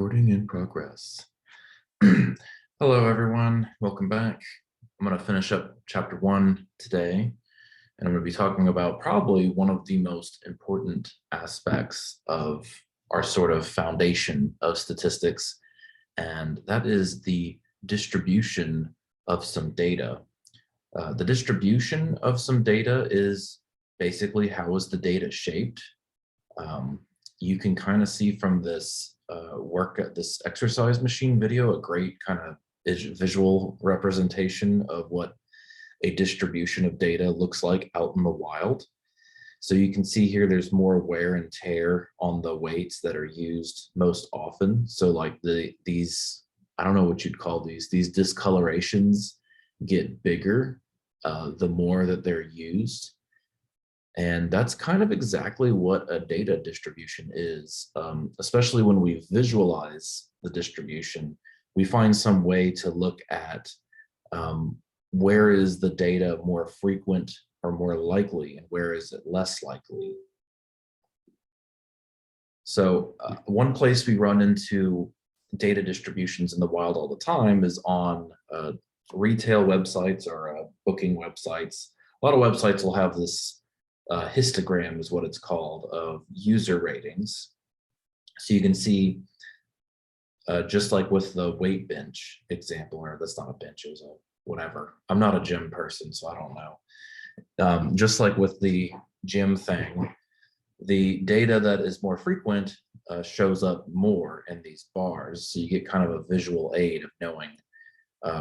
Recording in progress. Hello, everyone. Welcome back. I'm going to finish up chapter 1 today, and I'm going to be talking about probably one of the most important aspects of our sort of foundation of statistics, and that is the distribution of some data. The distribution of some data is basically how is the data shaped. You can kind of see from this this exercise machine video, a great kind of visual representation of what a distribution of data looks like out in the wild. So you can see here there's more wear and tear on the weights that are used most often. So like these, I don't know what you'd call these discolorations get bigger the more that they're used. And that's kind of exactly what a data distribution is, especially when we visualize the distribution. We find some way to look at where is the data more frequent or more likely, and where is it less likely. So one place we run into data distributions in the wild all the time is on retail websites or booking websites. A lot of websites will have this histogram is what it's called, of user ratings. So you can see, just like with the weight bench example, or that's not a bench, it was a whatever. I'm not a gym person, so I don't know. Just like with the gym thing, the data that is more frequent shows up more in these bars. So you get kind of a visual aid of knowing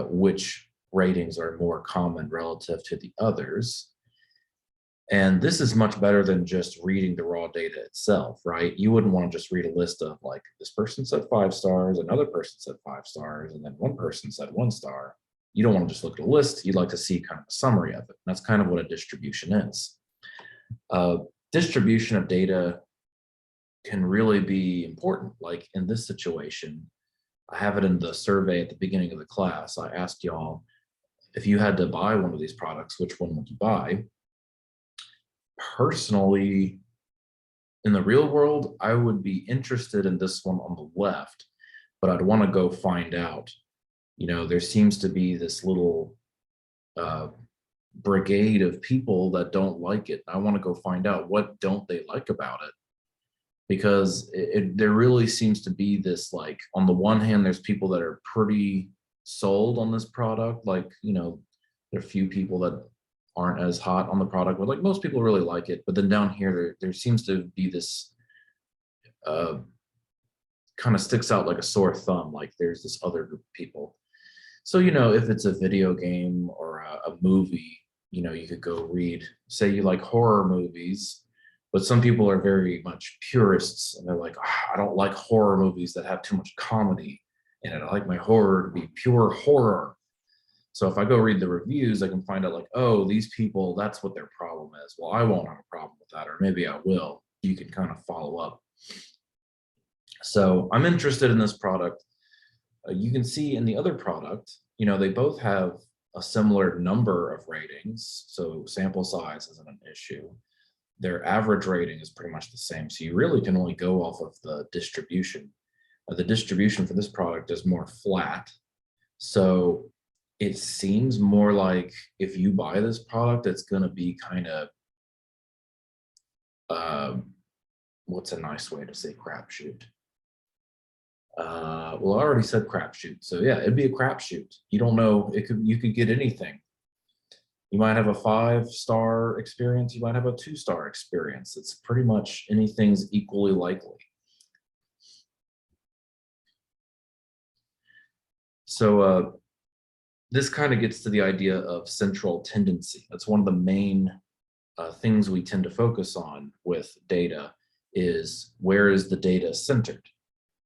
which ratings are more common relative to the others. And this is much better than just reading the raw data itself, right? You wouldn't want to just read a list of like, this person said 5 stars, another person said 5 stars, and then one person said 1 star. You don't want to just look at a list. You'd like to see kind of a summary of it. And that's kind of what a distribution is. Distribution of data can really be important. Like in this situation, I have it in the survey at the beginning of the class. I asked y'all, if you had to buy one of these products, which one would you buy? Personally, in the real world, I would be interested in this one on the left, but I'd want to go find out. You know, there seems to be this little brigade of people that don't like it. I want to go find out what don't they like about it, because there really seems to be this, like, on the one hand, there's people that are pretty sold on this product. Like, you know, there are a few people that aren't as hot on the product, but like most people really like it. But then down here, there seems to be this kind of sticks out like a sore thumb, like there's this other group of people. So, you know, if it's a video game or a movie, you know, you could go read, say you like horror movies, but some people are very much purists and they're like, oh, I don't like horror movies that have too much comedy in it. I like my horror to be pure horror. So if I go read the reviews, I can find out like, oh, these people, that's what their problem is. Well, I won't have a problem with that, or maybe I will. You can kind of follow up. So I'm interested in this product. You can see in the other product, you know, they both have a similar number of ratings. So sample size isn't an issue. Their average rating is pretty much the same. So you really can only go off of the distribution. The distribution for this product is more flat. So it seems more like if you buy this product, it's going to be kind of, what's a nice way to say crapshoot? Well, I already said crapshoot. So yeah, it'd be a crapshoot. You don't know, you could get anything. You might have a 5-star experience. You might have a 2-star experience. It's pretty much anything's equally likely. So this kind of gets to the idea of central tendency. That's one of the main things we tend to focus on with data, is where is the data centered?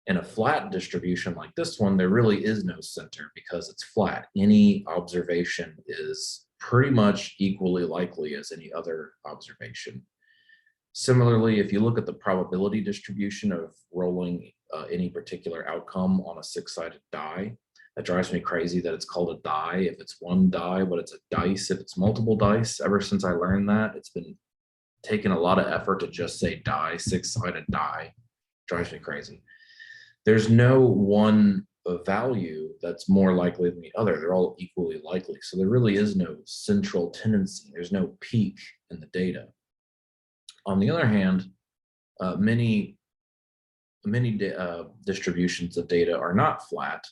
In a flat distribution like this one, there really is no center because it's flat. Any observation is pretty much equally likely as any other observation. Similarly, if you look at the probability distribution of rolling any particular outcome on a 6-sided die, that drives me crazy that it's called a die if it's one die, but it's a dice if it's multiple dice. Ever since I learned that, it's been taking a lot of effort to just say die, 6-sided die. Drives me crazy. there's no one value that's more likely than the other. They're all equally likely. So there really is no central tendency. There's no peak in the data. On the other hand, many distributions of data are not flat.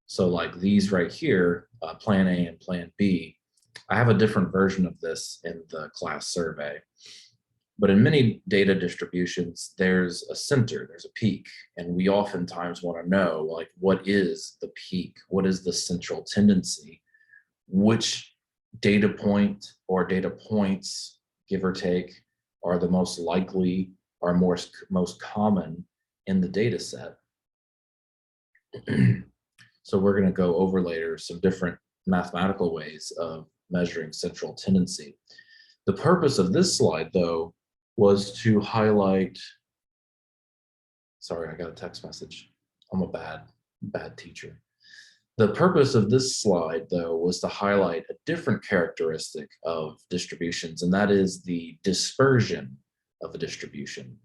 So like these right here, Plan A and Plan B, I have a different version of this in the class survey. But in many data distributions, there's a center, there's a peak, and we oftentimes want to know, like, what is the peak? What is the central tendency? Which data point or data points, give or take, are the most likely or most common in the data set? So we're going to go over later some different mathematical ways of measuring central tendency. The purpose of this slide, though, was to highlight, sorry, I got a text message. I'm a bad teacher. The purpose of this slide, though, was to highlight a different characteristic of distributions, and that is the dispersion of a distribution.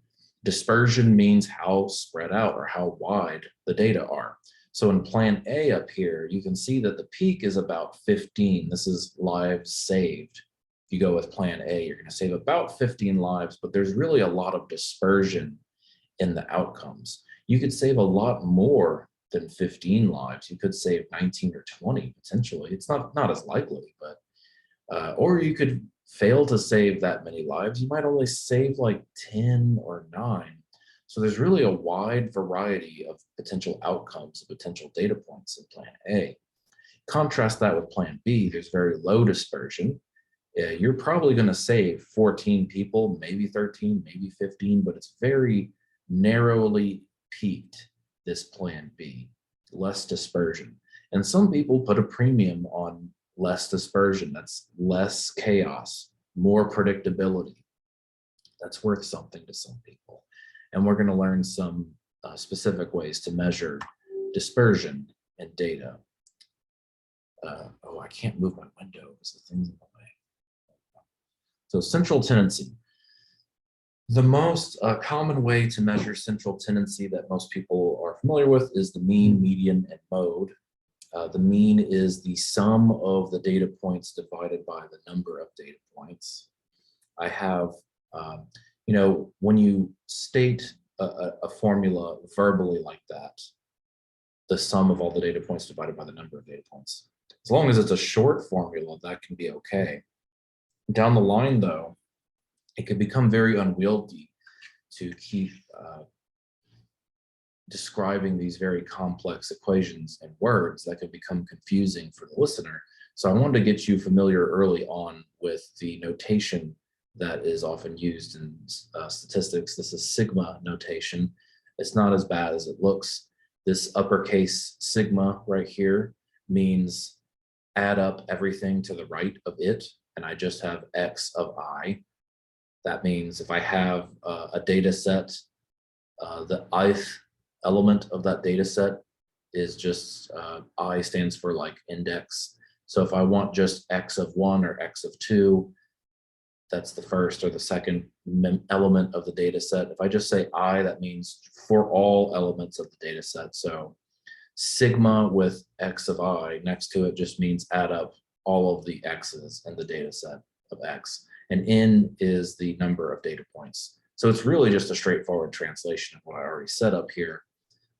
Dispersion means how spread out or how wide the data are. So in Plan A up here, you can see that the peak is about 15. This is lives saved. If you go with Plan A, you're going to save about 15 lives, but there's really a lot of dispersion in the outcomes. You could save a lot more than 15 lives. You could save 19 or 20 potentially. It's not as likely, but or you could fail to save that many lives. You might only save like 10 or 9. So there's really a wide variety of potential outcomes, potential data points in Plan A. Contrast that with Plan B. There's very low dispersion. You're probably going to save 14 people, maybe 13, maybe 15, but it's very narrowly peaked, this Plan B, less dispersion. And some people put a premium on less dispersion. That's less chaos, more predictability. That's worth something to some people. And we're going to learn some specific ways to measure dispersion in data. Oh, I can't move my window because the thing's in the way. So central tendency. The most common way to measure central tendency that most people are familiar with is the mean, median, and mode. The mean is the sum of the data points divided by the number of data points. I have, when you state a formula verbally like that, the sum of all the data points divided by the number of data points. As long as it's a short formula, that can be okay. Down the line, though, it can become very unwieldy to keep describing these very complex equations in words that could become confusing for the listener. So I wanted to get you familiar early on with the notation that is often used in statistics. This is sigma notation. It's not as bad as it looks. This uppercase sigma right here means add up everything to the right of it, and I just have x of I. That means if I have a data set, the ith element of that data set is just, I stands for like index. So if I want just x of 1 or x of 2, that's the first or the second element of the data set. If I just say I, that means for all elements of the data set. So sigma with x of I next to it just means add up all of the x's in the data set of x. And n is the number of data points. So it's really just a straightforward translation of what I already set up here.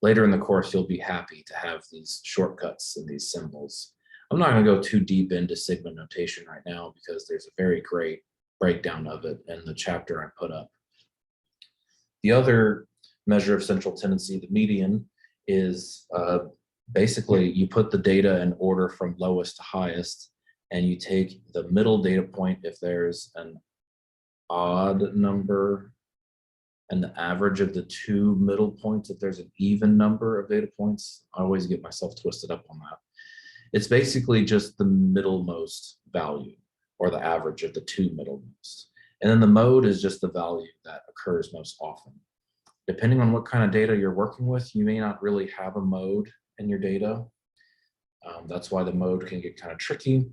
Later in the course, you'll be happy to have these shortcuts and these symbols. I'm not going to go too deep into sigma notation right now because there's a very great breakdown of it in the chapter I put up. The other measure of central tendency, the median, is basically you put the data in order from lowest to highest, and you take the middle data point if there's an odd number, and the average of the two middle points if there's an even number of data points. I always get myself twisted up on that. It's basically just the middlemost value, or the average of the two middlemost. And then the mode is just the value that occurs most often. Depending on what kind of data you're working with, you may not really have a mode in your data. That's why the mode can get kind of tricky.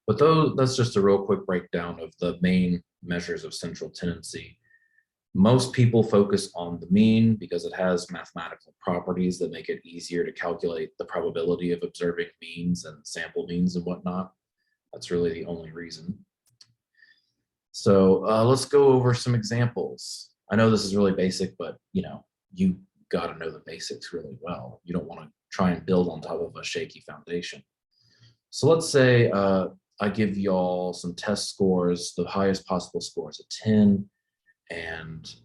But that's just a real quick breakdown of the main measures of central tendency. Most people focus on the mean because it has mathematical properties that make it easier to calculate the probability of observing means and sample means and whatnot. That's really the only reason. So let's go over some examples. I know this is really basic, but you got to know the basics really well. You don't want to try and build on top of a shaky foundation. So let's say I give y'all some test scores. The highest possible score is a 10, and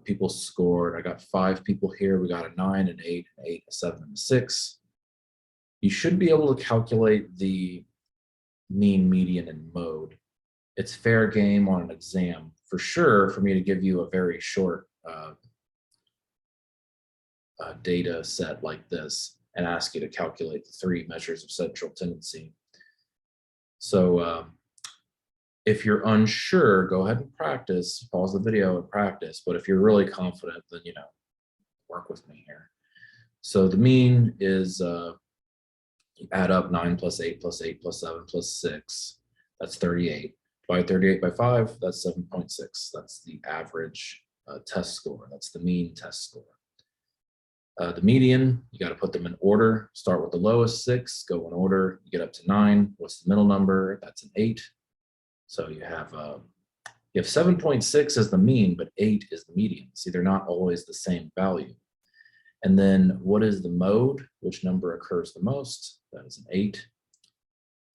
people scored. I got 5 people here. We got a 9, an 8, an 8, a 7, and a 6. You should be able to calculate the mean, median, and mode. It's fair game on an exam for sure for me to give you a very short data set like this and ask you to calculate the 3 measures of central tendency. So if you're unsure, go ahead and practice, pause the video and practice. But if you're really confident, then, work with me here. So the mean is, you add up 9 plus 8 plus 8 plus 7 plus 6. That's 38. Divide 38 by 5, that's 7.6. That's the average test score. That's the mean test score. The median, you got to put them in order. Start with the lowest 6, go in order. You get up to 9. What's the middle number? That's an 8. So you have 7.6 as the mean, but 8 is the median. See, they're not always the same value. And then what is the mode? Which number occurs the most? That is an 8.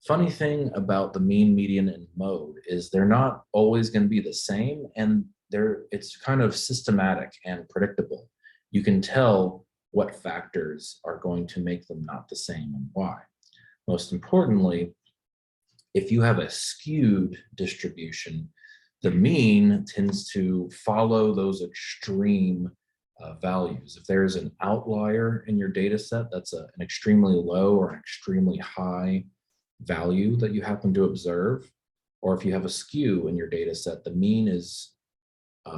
Funny thing about the mean, median, and mode is they're not always going to be the same, and it's kind of systematic and predictable. You can tell what factors are going to make them not the same and why. Most importantly, if you have a skewed distribution, the mean tends to follow those extreme values. If there's an outlier in your data set that's an extremely low or an extremely high value that you happen to observe, or if you have a skew in your data set, the mean is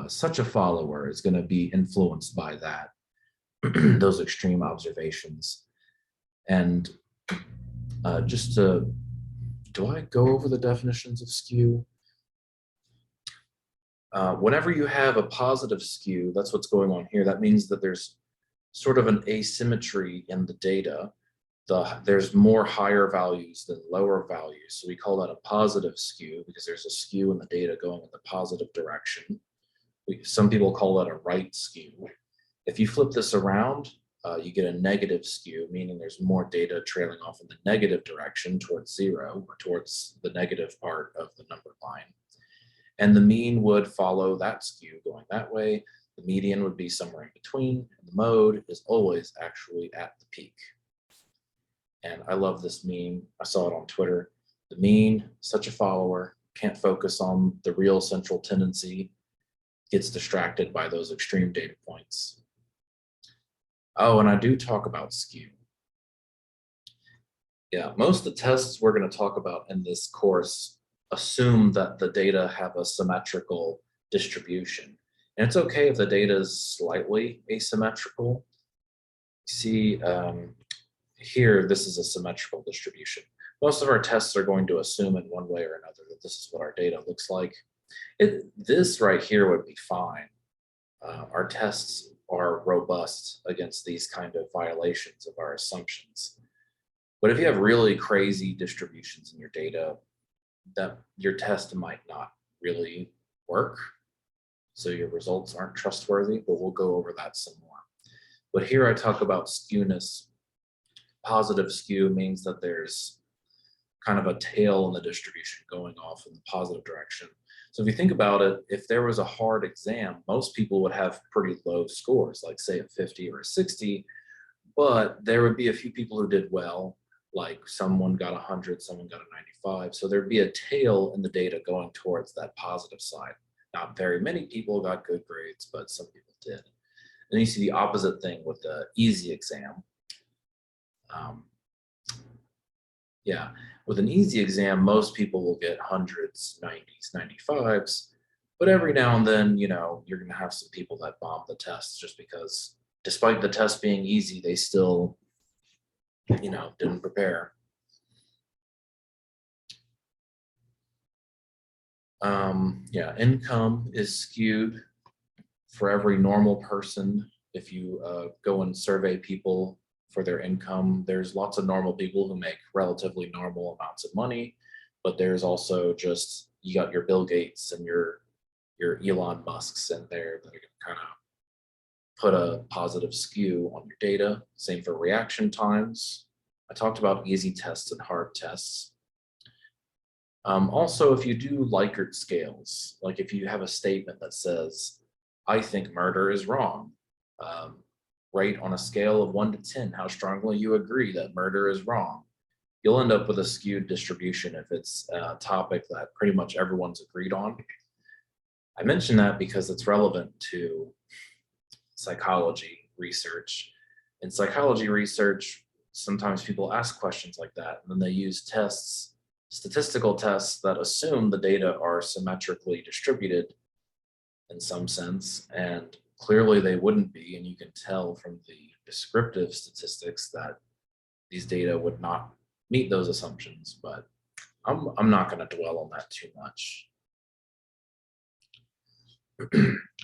such a follower is going to be influenced by that, those extreme observations. And do I go over the definitions of skew? Whenever you have a positive skew, that's what's going on here. That means that there's sort of an asymmetry in the data. There's more higher values than lower values. So we call that a positive skew because there's a skew in the data going in the positive direction. Some people call that a right skew. If you flip this around, you get a negative skew, meaning there's more data trailing off in the negative direction towards 0 or towards the negative part of the number line. And the mean would follow that skew going that way. The median would be somewhere in between, and the mode is always actually at the peak. And I love this meme. I saw it on Twitter. The mean, such a follower, can't focus on the real central tendency, gets distracted by those extreme data points. Oh, and I do talk about skew. Yeah, most of the tests we're going to talk about in this course assume that the data have a symmetrical distribution. And it's okay if the data is slightly asymmetrical. See, here, this is a symmetrical distribution. Most of our tests are going to assume in one way or another that this is what our data looks like. This right here would be fine. Our tests are robust against these kind of violations of our assumptions. But if you have really crazy distributions in your data, that your test might not really work. So your results aren't trustworthy, but we'll go over that some more. But here I talk about skewness. Positive skew means that there's kind of a tail in the distribution going off in the positive direction. So if you think about it, if there was a hard exam, most people would have pretty low scores, like say a 50 or a 60, but there would be a few people who did well, like someone got 100, someone got a 95. So there'd be a tail in the data going towards that positive side. Not very many people got good grades, but some people did. And you see the opposite thing with the easy exam. Yeah, with an easy exam, most people will get 100s, 90s, 95s, but every now and then, you're going to have some people that bomb the test just because despite the test being easy, they still, didn't prepare. Yeah, income is skewed. for every normal person, if you go and survey people for their income, there's lots of normal people who make relatively normal amounts of money, but there's also just, you got your Bill Gates and your Elon Musks in there that are going to kind of put a positive skew on your data. Same for reaction times. I talked about easy tests and hard tests. Also, if you do Likert scales, like if you have a statement that says, I think murder is wrong, rate on a scale of 1 to 10 how strongly you agree that murder is wrong, you'll end up with a skewed distribution if it's a topic that pretty much everyone's agreed on. I mention that because it's relevant to psychology research. In psychology research, sometimes people ask questions like that, and then they use tests, statistical tests that assume the data are symmetrically distributed in some sense, and clearly they wouldn't be, and you can tell from the descriptive statistics that these data would not meet those assumptions, but I'm not going to dwell on that too much.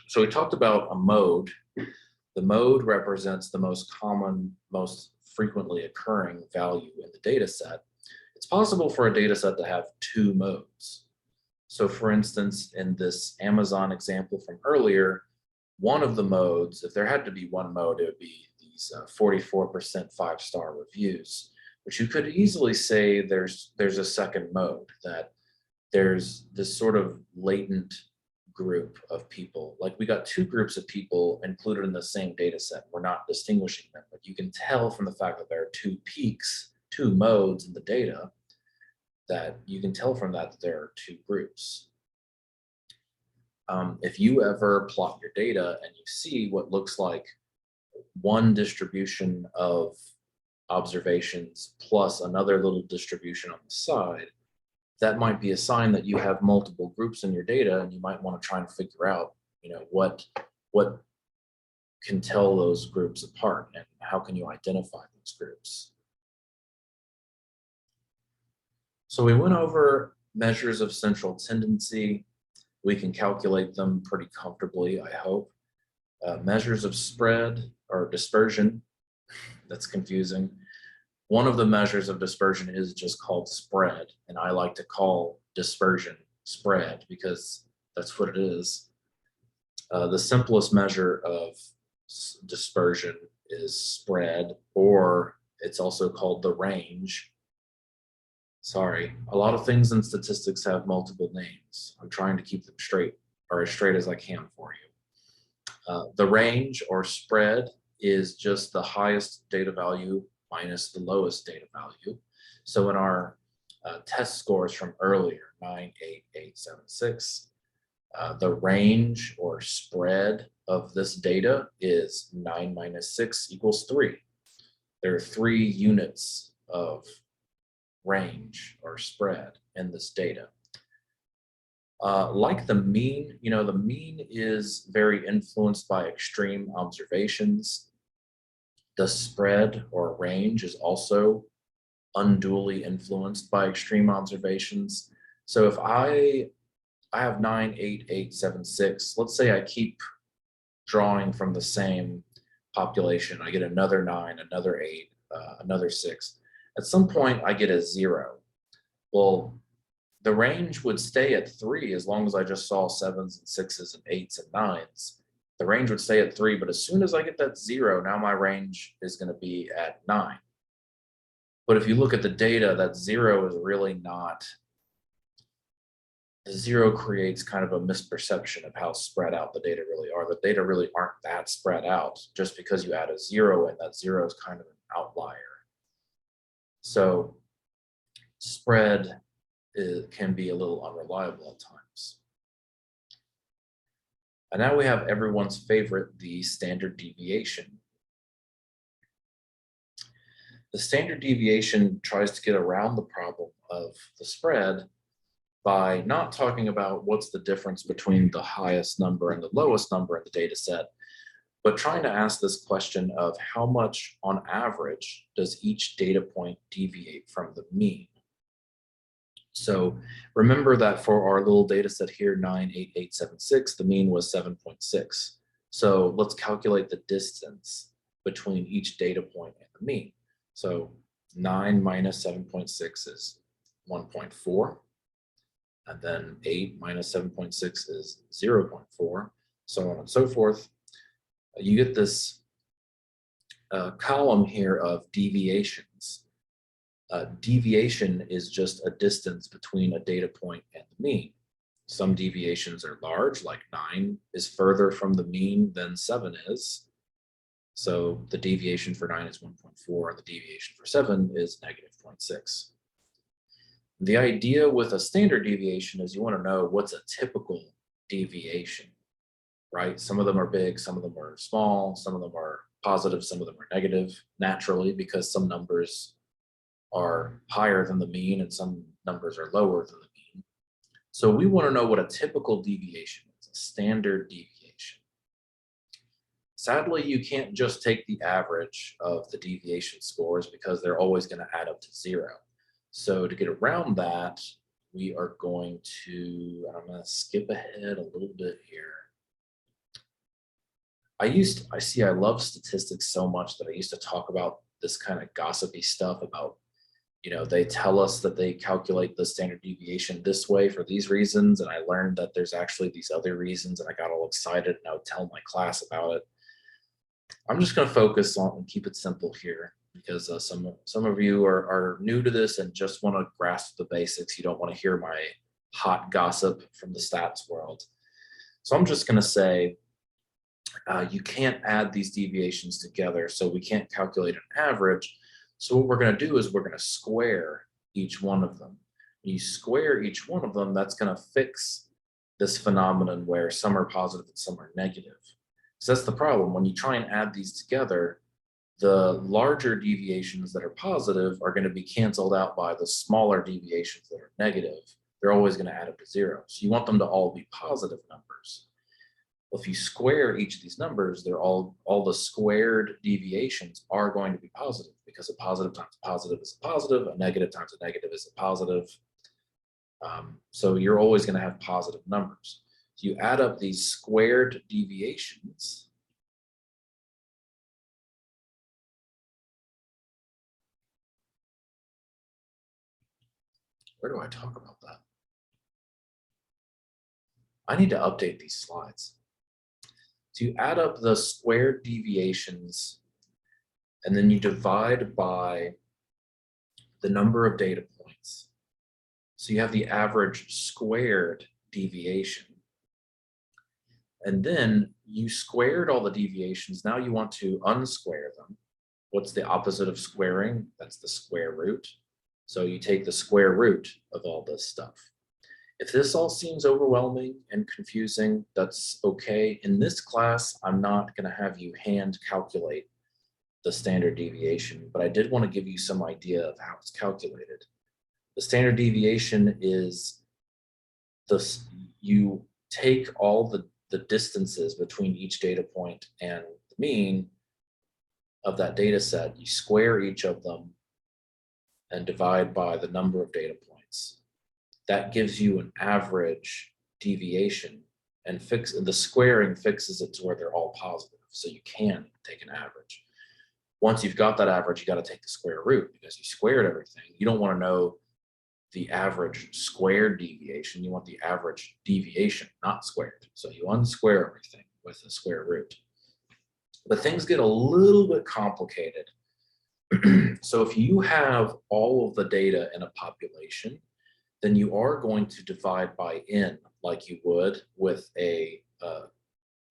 So we talked about a mode. The mode represents the most common, most frequently occurring value in the data set. It's possible for a data set to have two modes. So for instance, in this Amazon example from earlier, one of the modes, if there had to be one mode, it would be these 44% 5-star reviews, but you could easily say there's a second mode, that there's this sort of latent group of people. Like we got two groups of people included in the same data set. We're not distinguishing them, but you can tell from the fact that there are two peaks, two modes in the data, that you can tell from that there are two groups. If you ever plot your data and you see what looks like one distribution of observations plus another little distribution on the side, that might be a sign that you have multiple groups in your data, and you might want to try and figure out, what can tell those groups apart, and how can you identify those groups. So we went over measures of central tendency. We can calculate them pretty comfortably, I hope. Measures of spread or dispersion, that's confusing. One of the measures of dispersion is just called spread, and I like to call dispersion spread because that's what it is. The simplest measure of dispersion is spread, or it's also called the range. Sorry, a lot of things in statistics have multiple names. I'm trying to keep them straight, or as straight as I can for you. The range or spread is just the highest data value minus the lowest data value. So in our test scores from earlier, 9, 8, 8, 7, 6, the range or spread of this data is 9 minus 6 equals 3. There are 3 units of range or spread in this data. Like the mean, the mean is very influenced by extreme observations. The spread or range is also unduly influenced by extreme observations. So if I have 9, 8, 8, 7, 6, let's say I keep drawing from the same population, I get another 9, another 8, another 6. At some point I get a 0. Well, the range would stay at 3 as long as I just saw 7s and 6s and 8s and 9s. The range would stay at 3, but as soon as I get that 0, now my range is going to be at 9. But if you look at the data, that 0 is really not, the 0 creates kind of a misperception of how spread out the data really are. The data really aren't that spread out. Just because you add a 0 in, that 0 is kind of an outlier. So spread can be a little unreliable at times. And now we have everyone's favorite, the standard deviation. The standard deviation tries to get around the problem of the spread by not talking about what's the difference between the highest number and the lowest number in the data set, but trying to ask this question of how much on average does each data point deviate from the mean. So remember that for our little data set here, 9, 8, 8, 7, 6, the mean was 7.6. So let's calculate the distance between each data point and the mean. So 9 minus 7.6 is 1.4. And then 8 minus 7.6 is 0.4, so on and so forth. You get this column here of deviations. Deviation is just a distance between a data point and the mean. Some deviations are large, like 9 is further from the mean than 7 is. So the deviation for 9 is 1.4, and the deviation for 7 is negative 0.6. The idea with a standard deviation is you want to know what's a typical deviation, right? Some of them are big, some of them are small, some of them are positive, some of them are negative, naturally, because some numbers are higher than the mean and some numbers are lower than the mean. So we want to know what a typical deviation is, a standard deviation. Sadly, you can't just take the average of the deviation scores because they're always going to add up to 0. So to get around that, we are going to, I'm going to skip ahead a little bit here. I love statistics so much that I used to talk about this kind of gossipy stuff about, they tell us that they calculate the standard deviation this way for these reasons. And I learned that there's actually these other reasons, and I got all excited and I would tell my class about it. I'm just going to focus on and keep it simple here, because some of you are new to this and just want to grasp the basics. You don't want to hear my hot gossip from the stats world. So I'm just going to say you can't add these deviations together, so we can't calculate an average. So what we're going to do is we're going to square each one of them. When you square each one of them, that's going to fix this phenomenon where some are positive and some are negative. So that's the problem. When you try and add these together, the larger deviations that are positive are going to be canceled out by the smaller deviations that are negative. They're always going to add up to 0. So you want them to all be positive numbers. Well, if you square each of these numbers, they're all the squared deviations are going to be positive, because a positive times a positive is a positive, a negative times a negative is a positive. So you're always going to have positive numbers. So you add up these squared deviations. Where do I talk about that? I need to update these slides. So you add up the squared deviations, and then you divide by the number of data points. So you have the average squared deviation. And then you squared all the deviations. Now you want to unsquare them. What's the opposite of squaring? That's the square root. So you take the square root of all this stuff. If this all seems overwhelming and confusing, that's okay. In this class, I'm not going to have you hand calculate the standard deviation, but I did want to give you some idea of how it's calculated. The standard deviation is this: you take all the distances between each data point and the mean of that data set, you square each of them and divide by the number of data points. That gives you an average deviation, and the squaring fixes it to where they're all positive. So you can take an average. Once you've got that average, you got to take the square root, because you squared everything. You don't want to know the average squared deviation. You want the average deviation, not squared. So you unsquare everything with the square root. But things get a little bit complicated. So if you have all of the data in a population, then you are going to divide by n, like you would with a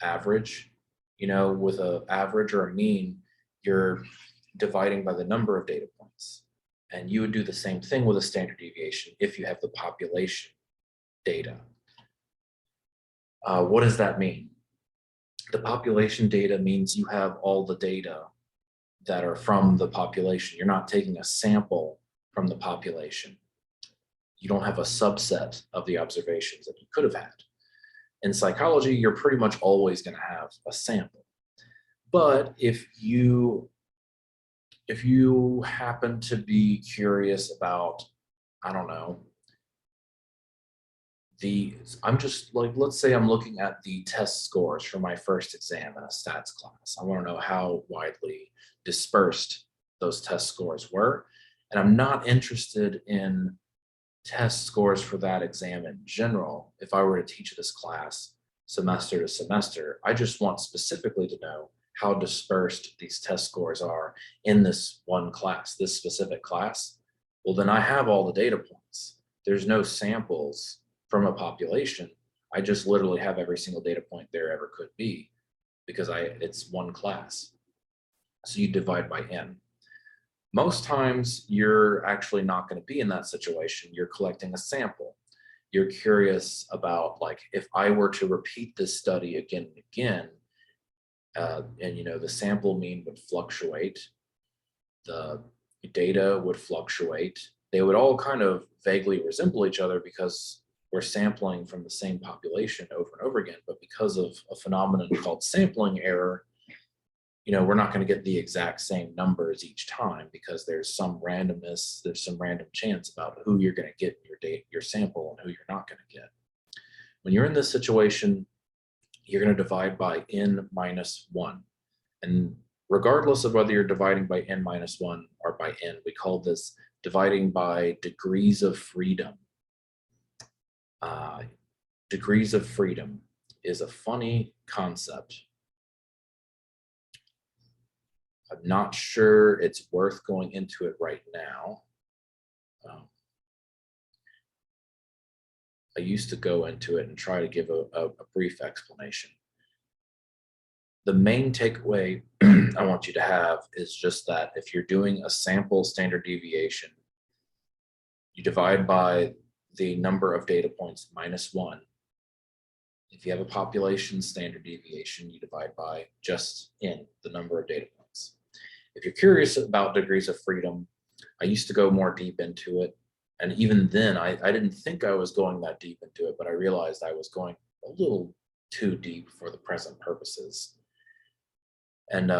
average. With an average or a mean, you're dividing by the number of data points. And you would do the same thing with a standard deviation if you have the population data. What does that mean? The population data means you have all the data that are from the population. You're not taking a sample from the population. You don't have a subset of the observations that you could have had. In psychology, you're pretty much always going to have a sample. But if you happen to be curious about, I don't know, I'm just like, let's say I'm looking at the test scores for my first exam in a stats class. I want to know how widely dispersed those test scores were. And I'm not interested in test scores for that exam in general. If I were to teach this class semester to semester, I just want specifically to know how dispersed these test scores are in this one class, this specific class. Well, then I have all the data points. There's no samples from a population. I just literally have every single data point there ever could be because it's one class. So you divide by n. Most times you're actually not going to be in that situation. You're collecting a sample. You're curious about, like, if I were to repeat this study again and again, and the sample mean would fluctuate, the data would fluctuate. They would all kind of vaguely resemble each other because we're sampling from the same population over and over again. But because of a phenomenon called sampling error, we're not going to get the exact same numbers each time because there's some randomness, there's some random chance about who you're going to get in your sample and who you're not going to get. When you're in this situation, you're going to divide by n minus 1. And regardless of whether you're dividing by n minus 1 or by n, we call this dividing by degrees of freedom. Degrees of freedom is a funny concept. I'm not sure it's worth going into it right now. I used to go into it and try to give a brief explanation. The main takeaway I want you to have is just that if you're doing a sample standard deviation, you divide by the number of data points minus 1. If you have a population standard deviation, you divide by just n, the number of data points. If you're curious about degrees of freedom, I used to go more deep into it. And even then, I didn't think I was going that deep into it, but I realized I was going a little too deep for the present purposes. And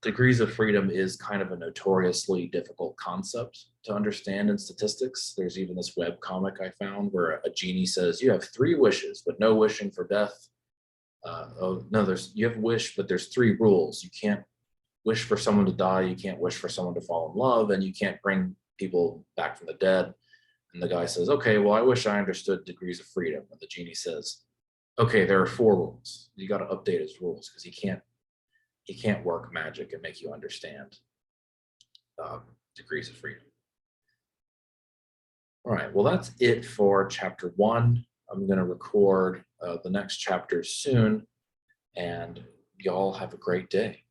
degrees of freedom is kind of a notoriously difficult concept to understand in statistics. There's even this web comic I found where a genie says, you have 3 wishes, but no wishing for death. You have a wish, but there's 3 rules. You can't wish for someone to die, you can't wish for someone to fall in love, and you can't bring people back from the dead. And the guy says, okay, well, I wish I understood degrees of freedom. And the genie says, okay, there are 4 rules. You got to update his rules because he can't work magic and make you understand degrees of freedom. All right, well, that's it for chapter 1. I'm going to record the next chapter soon, and y'all have a great day.